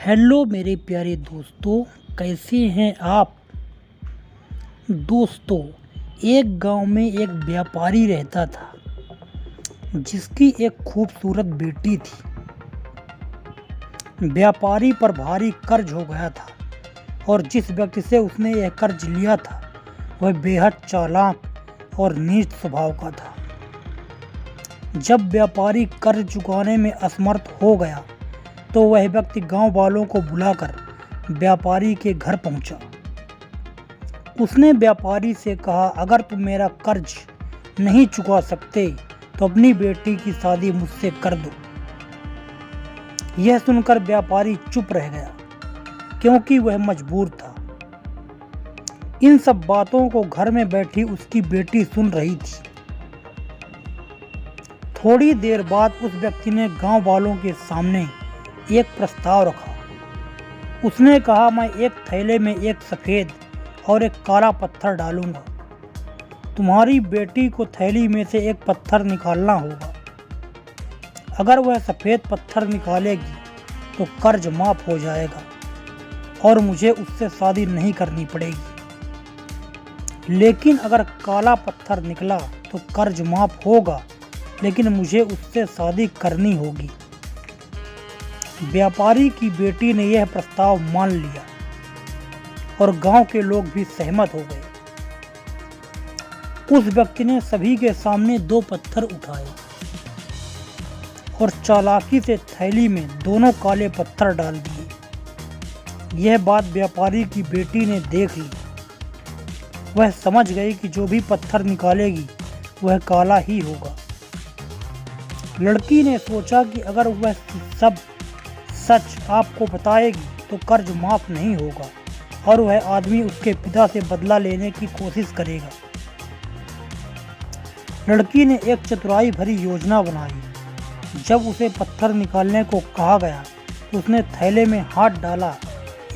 Hello मेरे प्यारे दोस्तों, कैसे हैं आप। दोस्तों, एक गांव में एक व्यापारी रहता था जिसकी एक खूबसूरत बेटी थी। व्यापारी पर भारी कर्ज हो गया था और जिस व्यक्ति से उसने यह कर्ज लिया था वह बेहद चालाक और नीच स्वभाव का था। जब व्यापारी कर्ज चुकाने में असमर्थ हो गया तो वह व्यक्ति गांव वालों को बुलाकर व्यापारी के घर पहुंचा। उसने व्यापारी से कहा, अगर तुम मेरा कर्ज नहीं चुका सकते तो अपनी बेटी की शादी मुझसे कर दो। यह सुनकर व्यापारी चुप रह गया क्योंकि वह मजबूर था। इन सब बातों को घर में बैठी उसकी बेटी सुन रही थी। थोड़ी देर बाद उस व्यक्ति ने गांव वालों के सामने एक प्रस्ताव रखा। उसने कहा, मैं एक थैले में एक सफ़ेद और एक काला पत्थर डालूंगा। तुम्हारी बेटी को थैली में से एक पत्थर निकालना होगा। अगर वह सफ़ेद पत्थर निकालेगी तो कर्ज माफ़ हो जाएगा और मुझे उससे शादी नहीं करनी पड़ेगी। लेकिन अगर काला पत्थर निकला तो कर्ज माफ़ होगा लेकिन मुझे उससे शादी करनी होगी। व्यापारी की बेटी ने यह प्रस्ताव मान लिया और गांव के लोग भी सहमत हो गए। उस व्यक्ति ने सभी के सामने दो पत्थर उठाए और चालाकी से थैली में दोनों काले पत्थर डाल दिए। यह बात व्यापारी की बेटी ने देख ली। वह समझ गई कि जो भी पत्थर निकालेगी वह काला ही होगा। लड़की ने सोचा कि अगर वह सब सच आपको बताएगी तो कर्ज माफ नहीं होगा और वह आदमी उसके पिता से बदला लेने की कोशिश करेगा। लड़की ने एक चतुराई भरी योजना बनाई। जब उसे पत्थर निकालने को कहा गया तो उसने थैले में हाथ डाला,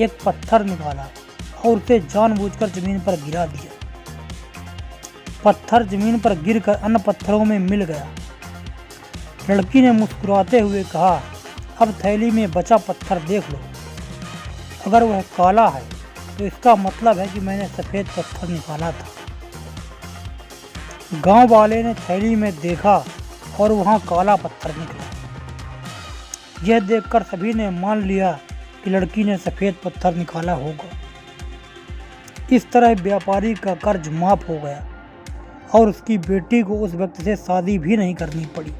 एक पत्थर निकाला और उसे जानबूझकर जमीन पर गिरा दिया। पत्थर जमीन पर गिरकर अन्य पत्थरों में मिल गया। लड़की ने मुस्कुराते हुए कहा, अब थैली में बचा पत्थर देख लो। अगर वह काला है तो इसका मतलब है कि मैंने सफ़ेद पत्थर निकाला था। गांव वाले ने थैली में देखा और वहां काला पत्थर निकला। यह देखकर सभी ने मान लिया कि लड़की ने सफ़ेद पत्थर निकाला होगा। इस तरह व्यापारी का कर्ज माफ हो गया और उसकी बेटी को उस व्यक्ति से शादी भी नहीं करनी पड़ी।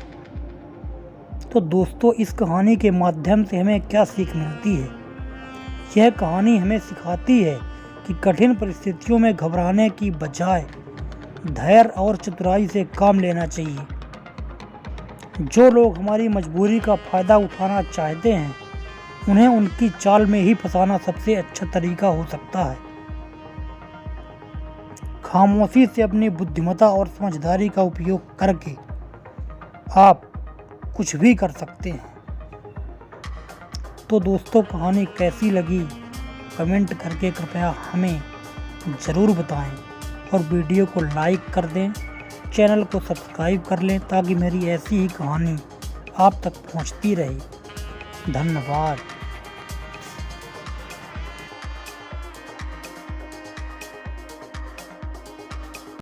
तो दोस्तों, इस कहानी के माध्यम से हमें क्या सीख मिलती है। यह कहानी हमें सिखाती है कि कठिन परिस्थितियों में घबराने की बजाय धैर्य और चतुराई से काम लेना चाहिए। जो लोग हमारी मजबूरी का फ़ायदा उठाना चाहते हैं उन्हें उनकी चाल में ही फंसाना सबसे अच्छा तरीका हो सकता है। खामोशी से अपनी बुद्धिमत्ता और समझदारी का उपयोग करके आप कुछ भी कर सकते हैं। तो दोस्तों, कहानी कैसी लगी कमेंट करके कृपया हमें ज़रूर बताएं और वीडियो को लाइक कर दें, चैनल को सब्सक्राइब कर लें ताकि मेरी ऐसी ही कहानी आप तक पहुंचती रहे। धन्यवाद।